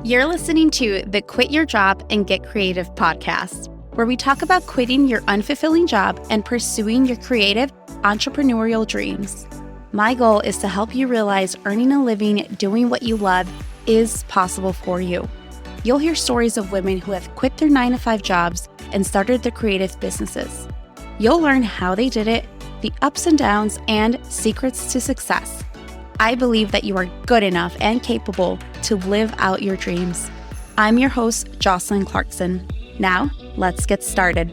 You're listening to the Quit Your Job and Get Creative podcast, where we talk about quitting your unfulfilling job and pursuing your creative entrepreneurial dreams. My goal is to help you realize earning a living doing what you love is possible for you. You'll hear stories of women who have quit their 9-to-5 jobs and started their creative businesses. You'll learn how they did it, the ups and downs, and secrets to success. I believe that you are good enough and capable to live out your dreams. I'm your host, Jocelyn Clarkson. Now, let's get started.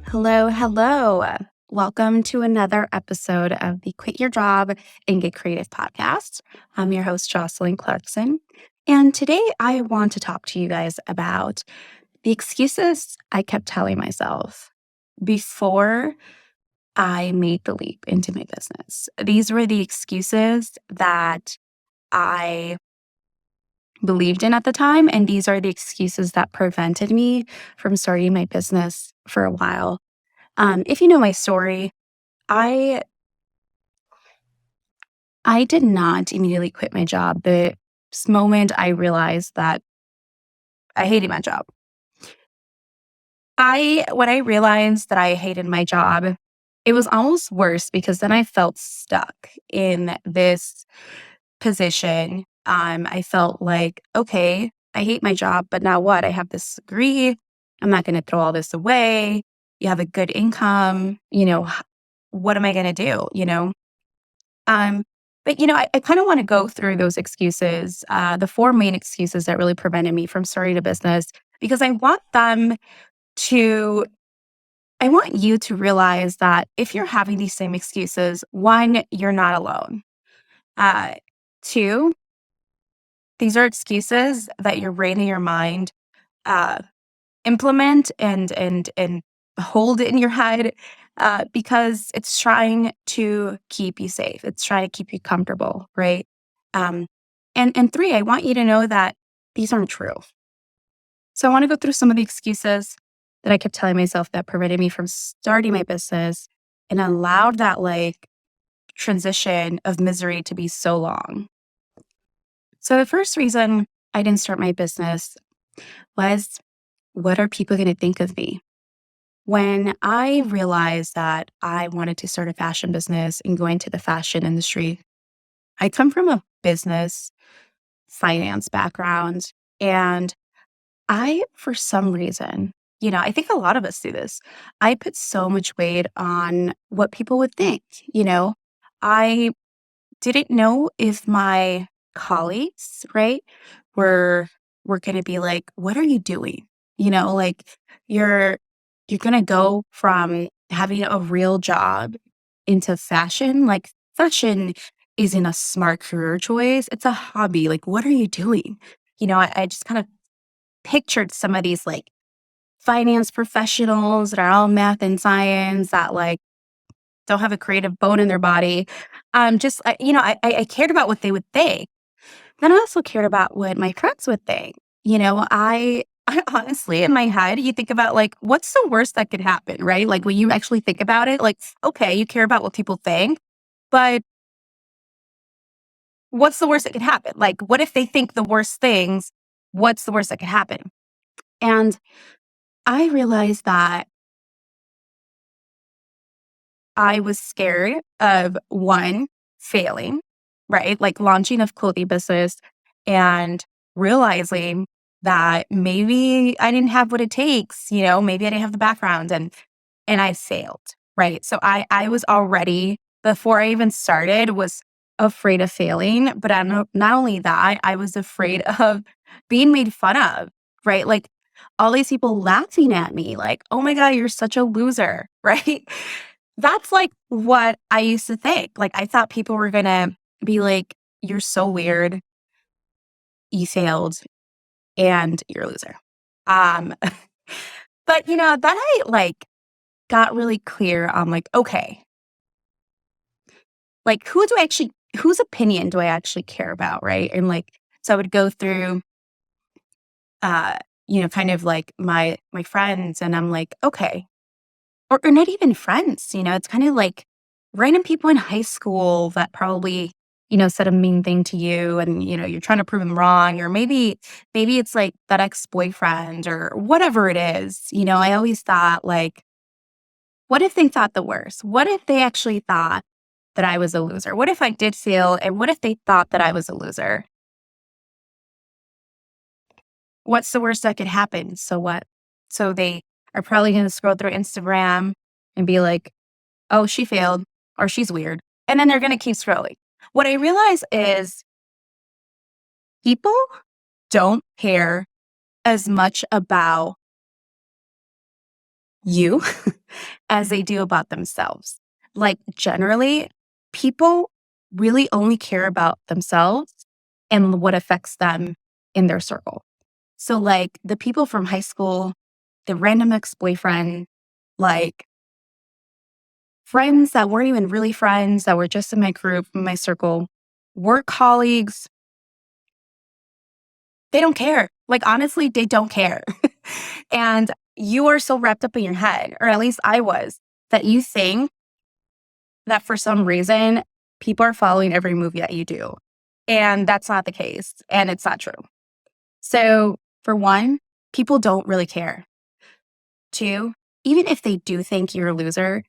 Hello. Welcome to another episode of the Quit Your Job and Get Creative podcast. I'm your host, Jocelyn Clarkson. And today I want to talk to you guys about the excuses I kept telling myself before I made the leap into my business. These were the excuses that I believed in at the time, and these are the excuses that prevented me from starting my business for a while. If you know my story, I did not immediately quit my job the moment I realized that I hated my job. When I realized that I hated my job, it was almost worse because then I felt stuck in this position. I felt like, okay, I hate my job, but now what? I have this degree. I'm not going to throw all this away. You have a good income. What am I going to do? But I kind of want to go through those excuses, the 4 main excuses that really prevented me from starting a business, because I want you to realize that if you're having these same excuses, 1, you're not alone. 2, these are excuses that your brain and your mind implement and hold in your head because it's trying to keep you safe. It's trying to keep you comfortable, right? And 3, I want you to know that these aren't true. So I want to go through some of the excuses that I kept telling myself that prevented me from starting my business and allowed that transition of misery to be so long. So the first reason I didn't start my business was, what are people going to think of me? When I realized that I wanted to start a fashion business and go into the fashion industry, I come from a business finance background, and for some reason, I think a lot of us do this. I put so much weight on what people would think. I didn't know if my colleagues, right, were going to be like, "What are you doing?" You're going to go from having a real job into fashion. Like, fashion isn't a smart career choice; it's a hobby. Like, what are you doing? I just kind of pictured some of these finance professionals that are all math and science that don't have a creative bone in their body. I cared about what they would think. Then I also cared about what my friends would think. I honestly, in my head, you think about what's the worst that could happen, right? Like, when you actually think about it, okay, you care about what people think, but what's the worst that could happen? Like, what if they think the worst things? What's the worst that could happen? And I realized that I was scared of, 1, failing, right? Like launching a clothing business and realizing that maybe I didn't have what it takes, maybe I didn't have the background and I failed, right? So I was already, before I even started, was afraid of failing. But not only that, I was afraid of being made fun of, right? Like, all these people laughing at me, like, "Oh my God, you're such a loser," right? That's what I used to think. Like, I thought people were gonna be like, "You're so weird, you failed, and you're a loser." Um, but then I got really clear on okay, whose opinion do I actually care about, right? And so I would go through, kind of my friends, and I'm like, okay, or not even friends, it's kind of random people in high school that probably, said a mean thing to you and, you're trying to prove them wrong, or maybe it's like that ex-boyfriend or whatever it is. I always thought like, what if they thought the worst? What if they actually thought that I was a loser? What if I did fail and what if they thought that I was a loser? What's the worst that could happen? So what? So they are probably going to scroll through Instagram and be like, oh, she failed or she's weird. And then they're going to keep scrolling. What I realize is people don't care as much about you as they do about themselves. Like, generally, people really only care about themselves and what affects them in their circle. So, like, the people from high school, the random ex-boyfriend, like, friends that weren't even really friends, that were just in my group, in my circle, work colleagues, they don't care. Like, honestly, they don't care. And you are so wrapped up in your head, or at least I was, that you think that for some reason, people are following every move that you do. And that's not the case. And it's not true. So, for one, people don't really care. Two, even if they do think you're a loser,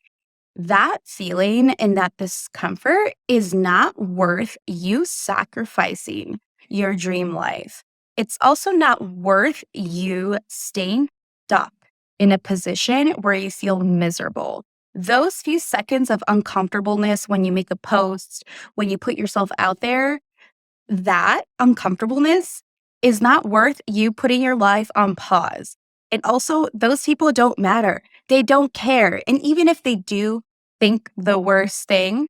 that feeling and that discomfort is not worth you sacrificing your dream life. It's also not worth you staying stuck in a position where you feel miserable. Those few seconds of uncomfortableness when you make a post, when you put yourself out there, that uncomfortableness is not worth you putting your life on pause. And also, those people don't matter. They don't care. And even if they do think the worst thing,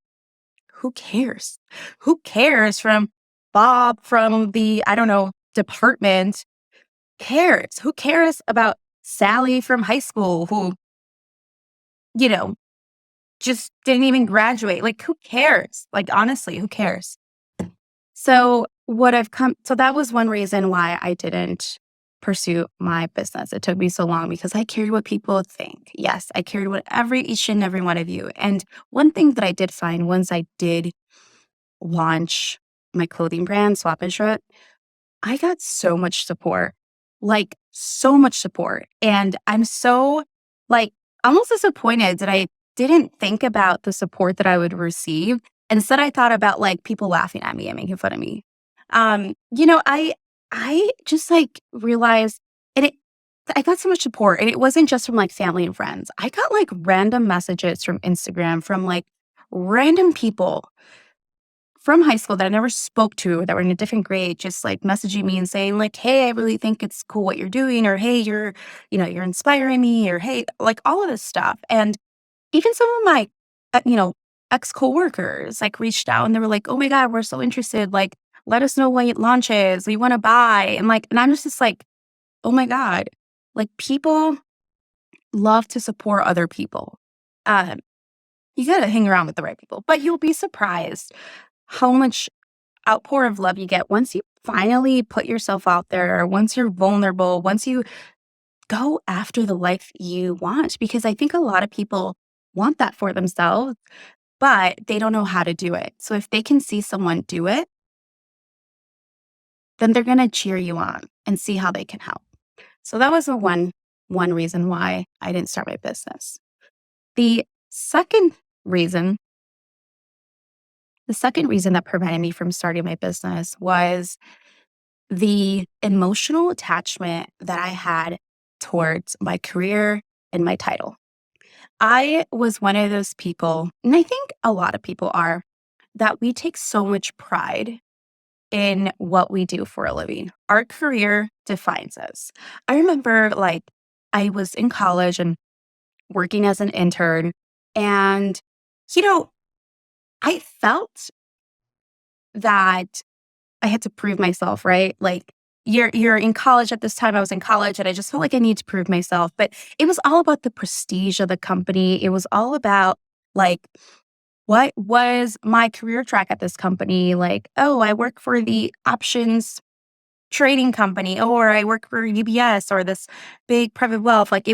who cares? Who cares from Bob from the, I don't know, department? Cares? Who cares about Sally from high school who, you know, just didn't even graduate? Like, who cares? Like, honestly, who cares? So that was one reason why I didn't pursue my business. It took me so long because I cared what people would think. Yes, I cared what each and every one of you. And one thing that I did find once I did launch my clothing brand, Swap and Shred, I got so much support, like so much support. And I'm so like almost disappointed that I didn't think about the support that I would receive. Instead, I thought about like people laughing at me and making fun of me. I just like realized and I got so much support. And it wasn't just from like family and friends. I got like random messages from Instagram from like random people from high school that I never spoke to that were in a different grade, just like messaging me and saying like, "Hey, I really think it's cool what you're doing," or "Hey, you're inspiring me," or "Hey," like all of this stuff. And even some of my, ex coworkers like reached out and they were like, "Oh my god, we're so interested. Like, let us know when it launches. We want to buy." And I'm just like, "Oh my god!" Like people love to support other people. Um, you gotta hang around with the right people, but you'll be surprised how much outpour of love you get once you finally put yourself out there, once you're vulnerable, once you go after the life you want. Because I think a lot of people want that for themselves, but they don't know how to do it. So if they can see someone do it, then they're going to cheer you on and see how they can help. So that was one reason why I didn't start my business. The second reason, the second reason that prevented me from starting my business was the emotional attachment that I had towards my career and my title. I was one of those people, and I think a lot of people are, that we take so much pride in what we do for a living. Our career defines us. I remember like I was in college and working as an intern, and you know, I felt that I had to prove myself, right? Like you're in college at this time. I was in college and I just felt like I need to prove myself. But it was all about the prestige of the company. It was all about like what was my career track at this company? Like, oh, I work for the options trading company, or I work for UBS or this big private wealth. Like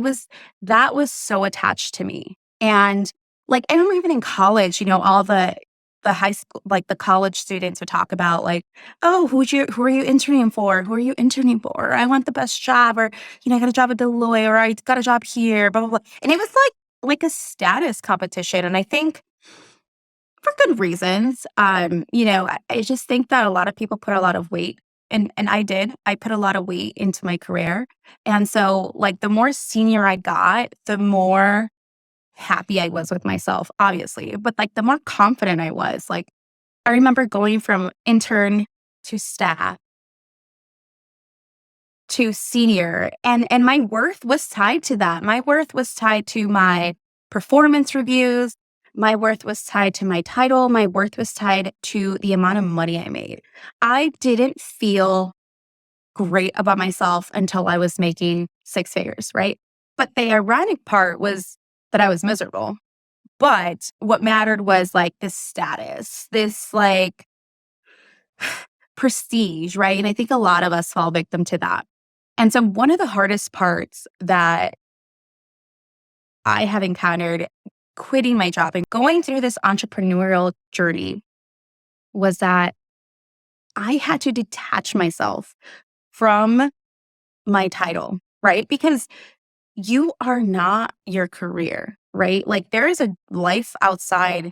that was so attached to me. And Like, I remember even in college, all the high school, like the college students would talk about like, oh, who are you interning for? Who are you interning for? Or, I want the best job, or I got a job at Deloitte, or I got a job here, blah blah blah. And it was like a status competition. And I think for good reasons. I just think that a lot of people put a lot of weight, and I did. I put a lot of weight into my career. And so like the more senior I got, the more happy I was with myself, obviously. But like the more confident I was. Like I remember going from intern to staff to senior, and my worth was tied to that. My worth was tied to my performance reviews. My worth was tied to my title. My worth was tied to the amount of money I made. I didn't feel great about myself until I was making six figures, right? But the ironic part was that I was miserable. But what mattered was like this status, this like prestige, right? And I think a lot of us fall victim to that. And so one of the hardest parts that I have encountered quitting my job and going through this entrepreneurial journey was that I had to detach myself from my title, right? Because you are not your career, right? Like there is a life outside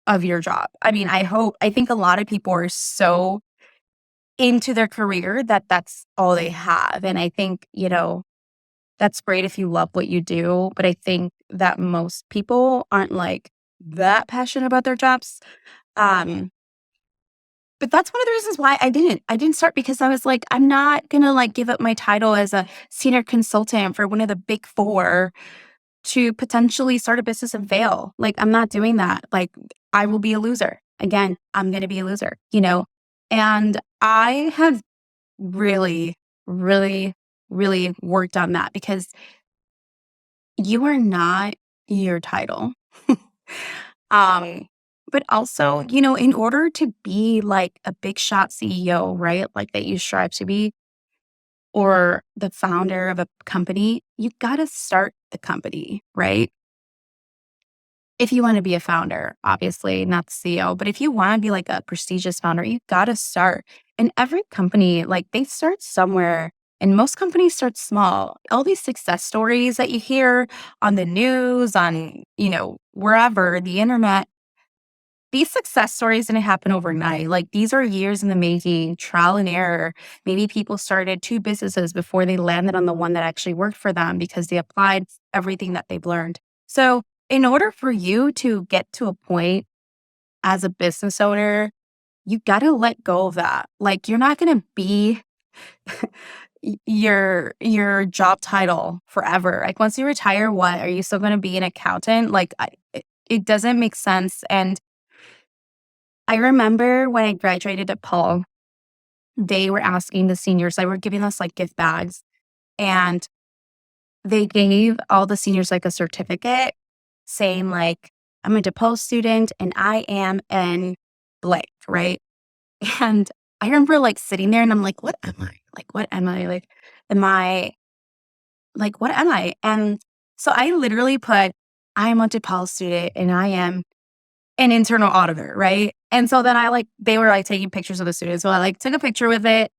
of your job. I mean, I think a lot of people are so into their career that that's all they have. And I think, that's great if you love what you do, but I think that most people aren't like that passionate about their jobs. Um, but that's one of the reasons why I didn't. I didn't start because I was like, I'm not gonna like give up my title as a senior consultant for one of the big four to potentially start a business and fail. Like, I'm not doing that. Like, I will be a loser. Again, I'm gonna be a loser. And I have really, really, really worked on that because you are not your title. um, but also, in order to be like a big shot CEO, right? Like that you strive to be, or the founder of a company, you got to start the company, right? If you want to be a founder, obviously, not the CEO, but if you want to be like a prestigious founder, you got to start. And every company, like they start somewhere, and most companies start small. All these success stories that you hear on the news, on, wherever, the internet, these success stories didn't happen overnight. Like these are years in the making, trial and error. Maybe people started two businesses before they landed on the one that actually worked for them because they applied everything that they've learned. So, in order for you to get to a point as a business owner, you got to let go of that. Like you're not going to be your job title forever. Like once you retire, what are you still going to be an accountant? Like it doesn't make sense. And I remember when I graduated at Paul, they were asking the seniors, they were giving us like gift bags, and they gave all the seniors like a certificate saying like, I'm a DePaul student and I am in blank, right? And I remember like sitting there and I'm like, what am I? Like, what am I? Like, am I like, what am I? And so I literally put, I am a DePaul student and I am an internal auditor, right? And so then they were like taking pictures of the students. So I like took a picture with it,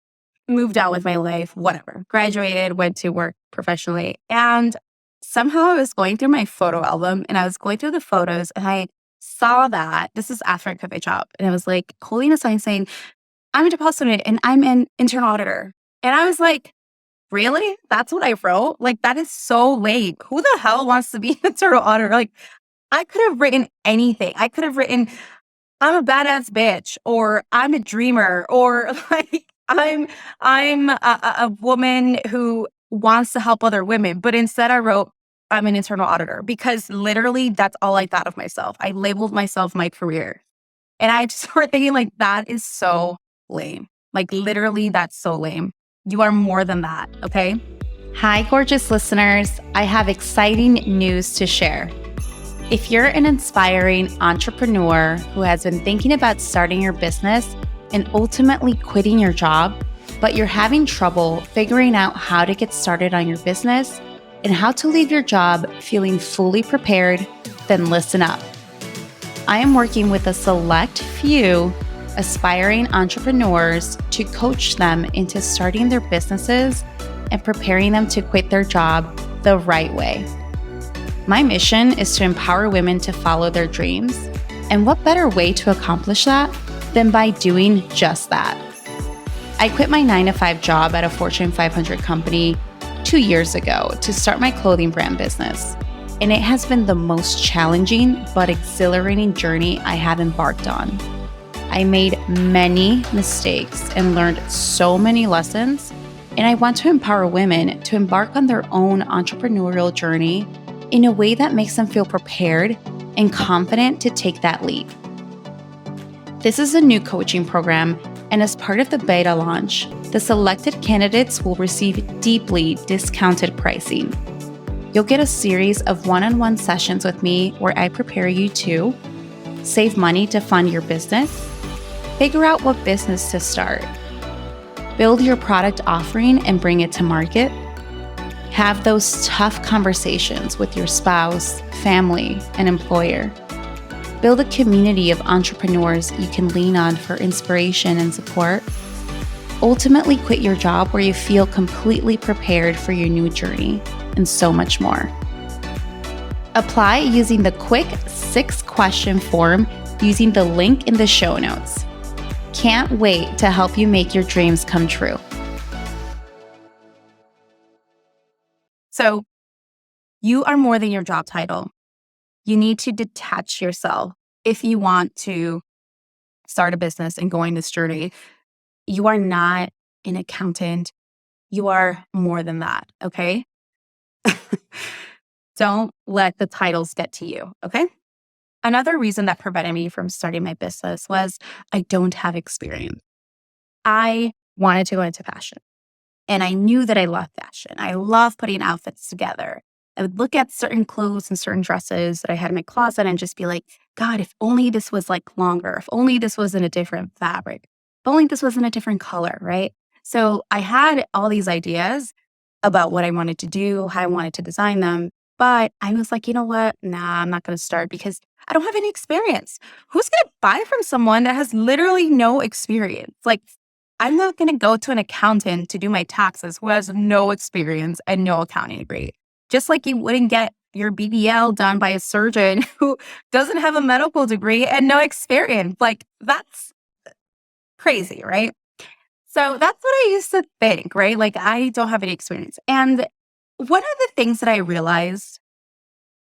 moved on with my life, whatever, graduated, went to work professionally. And somehow I was going through my photo album and I was going through the photos and I saw that this is after I quit my job. And I was like holding a sign saying, I'm a DePaul student and I'm an internal auditor. And I was like, really? That's what I wrote? Like, that is so lame. Who the hell wants to be an internal auditor? Like, I could have written anything. I could have written, I'm a badass bitch, or I'm a dreamer, or like I'm a woman who wants to help other women. But instead I wrote, I'm an internal auditor, because literally that's all I thought of myself. I labeled myself my career. And I just started thinking like, that is so lame. Like literally that's so lame. You are more than that, okay? Hi, gorgeous listeners. I have exciting news to share. If you're an inspiring entrepreneur who has been thinking about starting your business and ultimately quitting your job, but you're having trouble figuring out how to get started on your business, and how to leave your job feeling fully prepared, then listen up. I am working with a select few aspiring entrepreneurs to coach them into starting their businesses and preparing them to quit their job the right way. My mission is to empower women to follow their dreams. And what better way to accomplish that than by doing just that? I quit my 9-to-5 job at a Fortune 500 company 2 years ago to start my clothing brand business. And it has been the most challenging but exhilarating journey I have embarked on. I made many mistakes and learned so many lessons, and I want to empower women to embark on their own entrepreneurial journey in a way that makes them feel prepared and confident to take that leap. This is a new coaching program, and as part of the beta launch, the selected candidates will receive deeply discounted pricing. You'll get a series of one-on-one sessions with me where I prepare you to save money to fund your business, figure out what business to start, build your product offering and bring it to market, have those tough conversations with your spouse, family, and employer, build a community of entrepreneurs you can lean on for inspiration and support, ultimately quit your job where you feel completely prepared for your new journey, and so much more. Apply using the quick 6-question form using the link in the show notes. Can't wait to help you make your dreams come true. So you are more than your job title. You need to detach yourself if you want to start a business and go on this journey. You are not an accountant. You are more than that, okay? Don't let the titles get to you, okay? Another reason that prevented me from starting my business was I don't have experience. I wanted to go into fashion, and I knew that I love fashion. I love putting outfits together. I would look at certain clothes and certain dresses that I had in my closet and just be like, God, if only this was like longer, if only this was in a different fabric, if only this was in a different color, right? So I had all these ideas about what I wanted to do, how I wanted to design them. But I was like, you know what? Nah, I'm not going to start because I don't have any experience. Who's going to buy from someone that has literally no experience? Like, I'm not going to go to an accountant to do my taxes who has no experience and no accounting degree. Just like you wouldn't get your BBL done by a surgeon who doesn't have a medical degree and no experience. Like, that's crazy, right? So that's what I used to think, right? Like, I don't have any experience. And one of the things that I realized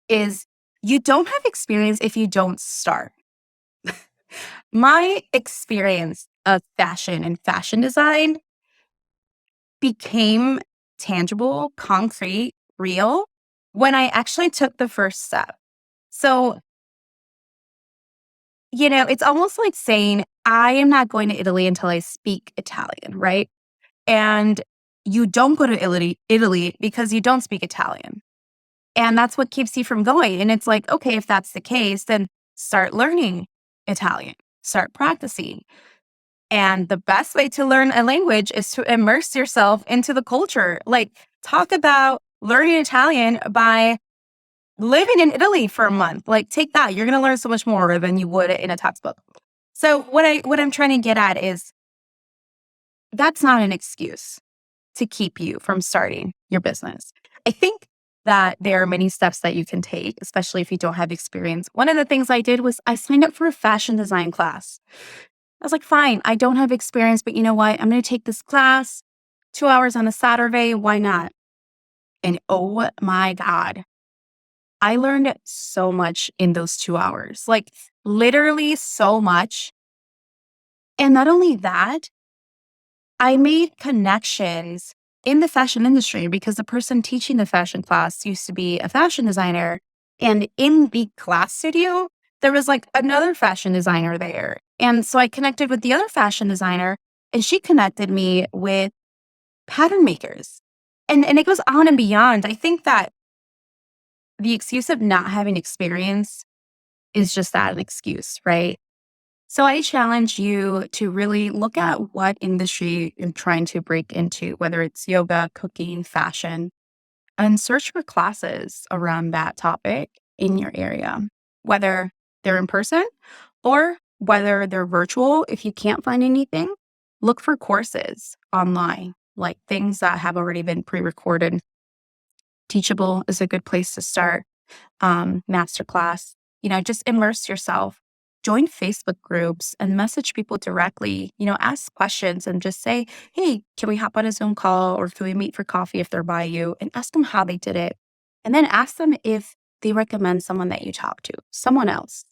is you don't have experience if you don't start. My experience of fashion and fashion design became tangible, concrete, real when I actually took the first step. So, it's almost like saying, I am not going to Italy until I speak Italian, right? And you don't go to Italy because you don't speak Italian. And that's what keeps you from going. And it's like, okay, if that's the case, then start learning Italian, start practicing. And the best way to learn a language is to immerse yourself into the culture. Like, talk about learning Italian by living in Italy for a month. Like, take that. You're going to learn so much more than you would in a textbook. So what I'm trying to get at is that's not an excuse to keep you from starting your business. I think that there are many steps that you can take, especially if you don't have experience. One of the things I did was I signed up for a fashion design class. I was like, fine, I don't have experience, but you know what? I'm going to take this class 2 hours on a Saturday. Why not? And oh my God, I learned so much in those 2 hours, like literally so much. And not only that, I made connections in the fashion industry because the person teaching the fashion class used to be a fashion designer. And in the class studio, there was like another fashion designer there. And so I connected with the other fashion designer and she connected me with pattern makers. And it goes on and beyond. I think that the excuse of not having experience is just that, an excuse, right? So I challenge you to really look at what industry you're trying to break into, whether it's yoga, cooking, fashion, and search for classes around that topic in your area, whether they're in person or whether they're virtual. If you can't find anything, look for courses online, like things that have already been pre recorded. Teachable is a good place to start. Masterclass, just immerse yourself. Join Facebook groups and message people directly, ask questions and just say, hey, can we hop on a Zoom call or can we meet for coffee if they're by you, and ask them how they did it. And then ask them if they recommend someone that you talk to, someone else.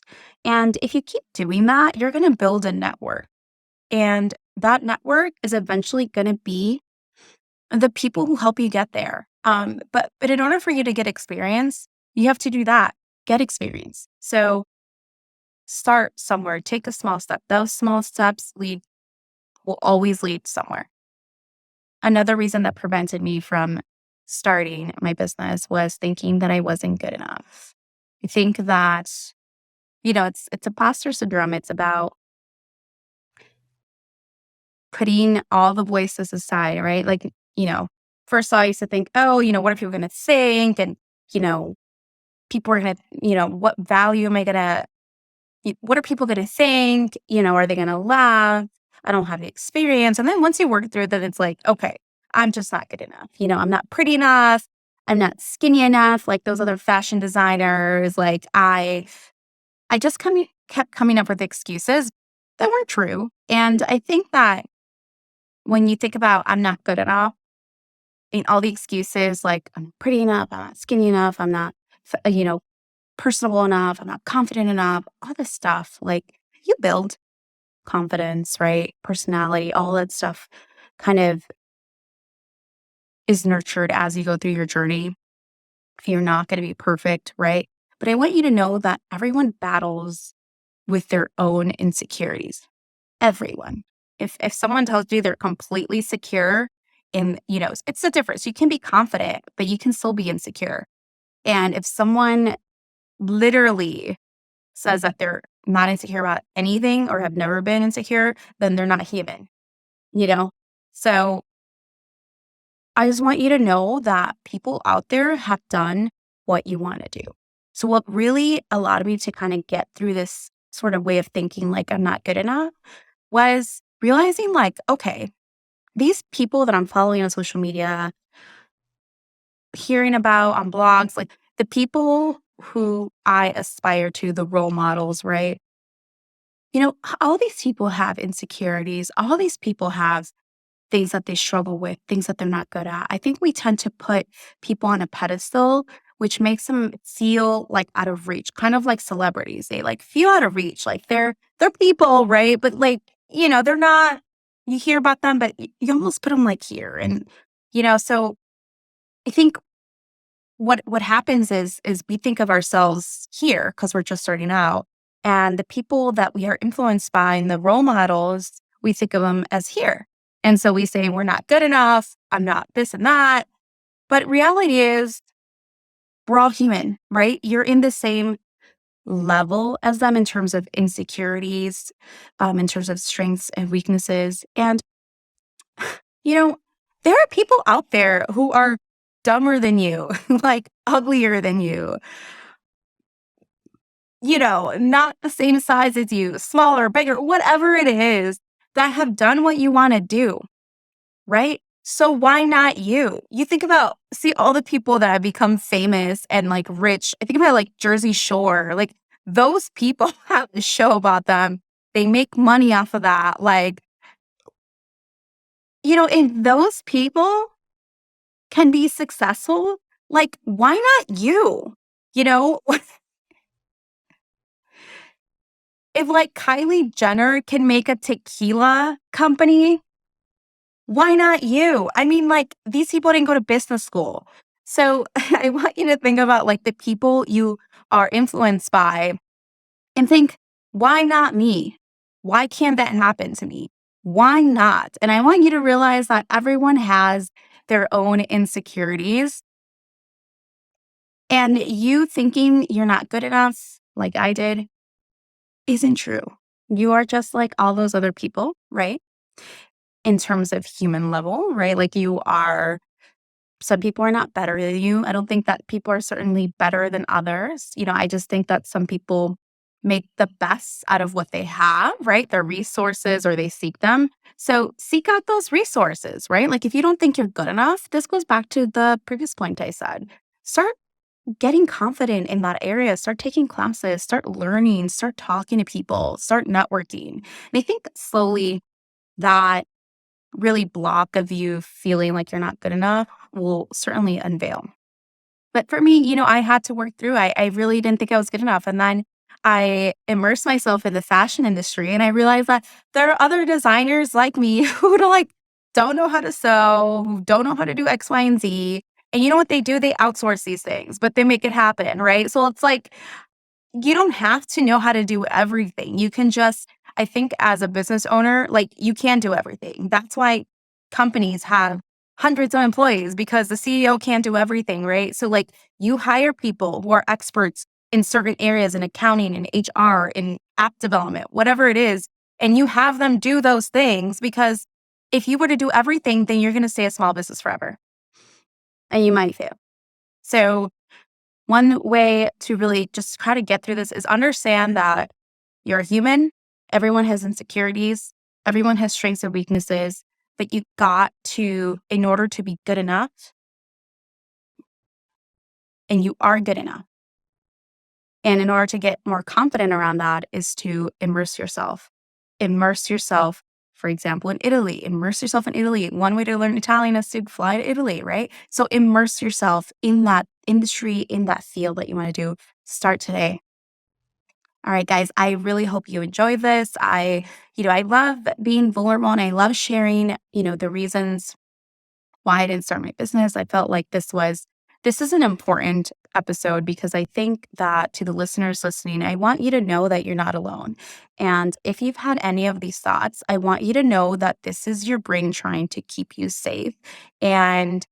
And if you keep doing that, you're going to build a network. And that network is eventually going to be the people who help you get there. But in order for you to get experience, you have to do that, get experience. So start somewhere, take a small step. Those small steps will always lead somewhere. Another reason that prevented me from starting my business was thinking that I wasn't good enough. I think that, it's imposter syndrome. It's about putting all the voices aside, right? Like, first I used to think, oh, what are people going to think? And, you know, people are going to, what value am I going to, what are people going to think? Are they going to laugh? I don't have the experience. And then once you work through that, it's like, okay, I'm just not good enough. I'm not pretty enough. I'm not skinny enough like those other fashion designers. Like I just kept coming up with excuses that weren't true. And I think that when you think about I'm not good enough, and all the excuses like I'm not pretty enough, I'm not skinny enough, I'm not, personable enough, I'm not confident enough, all this stuff, like you build confidence, right? Personality, all that stuff kind of is nurtured as you go through your journey. You're not going to be perfect, right? But I want you to know that everyone battles with their own insecurities. Everyone. If someone tells you they're completely secure in, it's the difference. You can be confident, but you can still be insecure. And if someone literally says that they're not insecure about anything or have never been insecure, then they're not human, you know? So I just want you to know that people out there have done what you want to do. So what really allowed me to kind of get through this sort of way of thinking like I'm not good enough was realizing like, okay, these people that I'm following on social media, hearing about on blogs, like the people who I aspire to, the role models, right? All these people have insecurities. All these people have things that they struggle with, things that they're not good at. I think we tend to put people on a pedestal, which makes them feel like out of reach, kind of like celebrities. They like feel out of reach, like they're people, right? But like, they're not, you hear about them, but you almost put them like here. And, so I think what happens is we think of ourselves here because we're just starting out. And the people that we are influenced by and the role models, we think of them as here. And so we say, we're not good enough. I'm not this and that. But reality is, we're all human, right? You're in the same level as them in terms of insecurities, in terms of strengths and weaknesses. And, you know, there are people out there who are dumber than you, like uglier than you, not the same size as you, smaller, bigger, whatever it is, that have done what you want to do, right? So why not you? You think about, see all the people that have become famous and like rich. I think about like Jersey Shore, like those people have a show about them. They make money off of that. Like, and those people can be successful. Like, why not you? You know, if like Kylie Jenner can make a tequila company, why not you? I mean, like these people didn't go to business school. So I want you to think about like the people you are influenced by and think, why not me? Why can't that happen to me? Why not? And I want you to realize that everyone has their own insecurities, and you thinking you're not good enough, like I did, isn't true. You are just like all those other people, right? In terms of human level, right? Like you are some people are not better than you. I don't think that people are certainly better than others. I just think that some people make the best out of what they have, right? Their resources, or they seek them. So seek out those resources, right? Like, if you don't think you're good enough, this goes back to the previous point I said. Start getting confident in that area, start taking classes, start learning, start talking to people, start networking. And I think slowly that really block of you feeling like you're not good enough will certainly unveil. But for me, I had to work through. I really didn't think I was good enough. And then I immersed myself in the fashion industry, and I realized that there are other designers like me who don't know how to sew, who don't know how to do X, Y, and Z. And you know what they do? They outsource these things, but they make it happen, right? So it's like, you don't have to know how to do everything. You can just, I think as a business owner, like, you can do everything. That's why companies have hundreds of employees, because the CEO can't do everything, right? So like, you hire people who are experts in certain areas, in accounting, in HR, in app development, whatever it is, and you have them do those things, because if you were to do everything, then you're going to stay a small business forever, and you might fail. So one way to really just try to get through this is understand that you're a human. Everyone has insecurities. Everyone has strengths and weaknesses, but you got to, in order to be good enough, and you are good enough. And in order to get more confident around that is to immerse yourself. Immerse yourself, for example, in Italy. Immerse yourself in Italy. One way to learn Italian is to fly to Italy, right? So immerse yourself in that industry, in that field that you want to do. Start today. All right, guys, I really hope you enjoy this. I love being vulnerable, and I love sharing, the reasons why I didn't start my business. I felt like this is an important episode, because I think that to the listeners listening, I want you to know that you're not alone. And if you've had any of these thoughts, I want you to know that this is your brain trying to keep you safe. And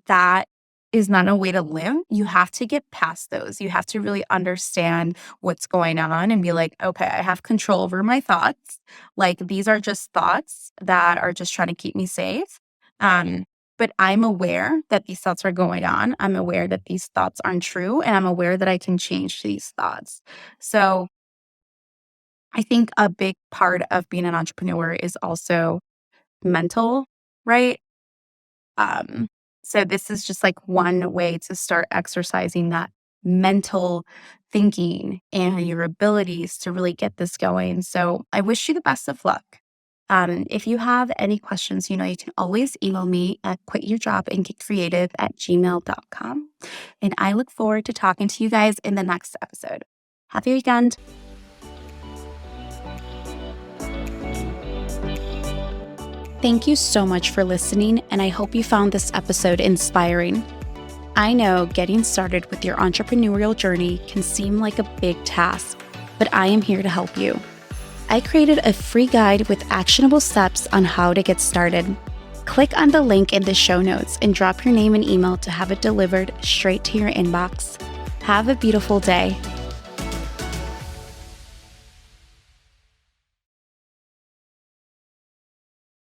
that is not a way to live. You have to get past those. You have to really understand what's going on and be like, okay, I have control over my thoughts. Like, these are just thoughts that are just trying to keep me safe. Um, but I'm aware that these thoughts are going on. I'm aware that these thoughts aren't true, and I'm aware that I can change these thoughts. So I think a big part of being an entrepreneur is also mental, right? Um, so this is just like one way to start exercising that mental thinking and your abilities to really get this going. So I wish you the best of luck. If you have any questions, you can always email me at quityourjobandgetcreative@gmail.com. And I look forward to talking to you guys in the next episode. Happy weekend. Thank you so much for listening, and I hope you found this episode inspiring. I know getting started with your entrepreneurial journey can seem like a big task, but I am here to help you. I created a free guide with actionable steps on how to get started. Click on the link in the show notes and drop your name and email to have it delivered straight to your inbox. Have a beautiful day.